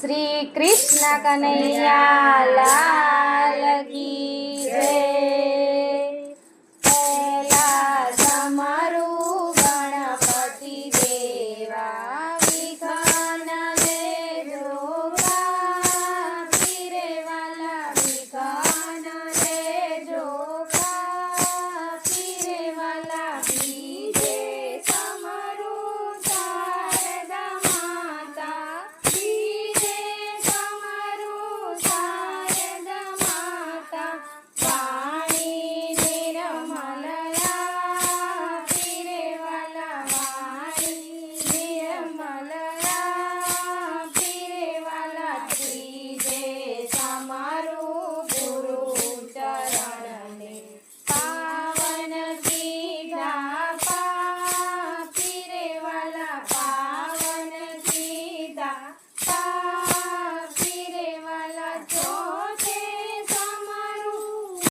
श्री कृष्ण कन्हैया लाल की जय। पहला समारू गणपति देवा विघ्न देजो पीरे वाला विघ्न देजो पीरे वाला बीजे समारू शारदा माता बीजे समारू शारदा माता वाणी निर्मलया पीरे वाला वाणी निर्मलया पीरे वाला त्रीजे समारू गुरु चरण ने पावन कीधा पीरे वाला पावन कीधा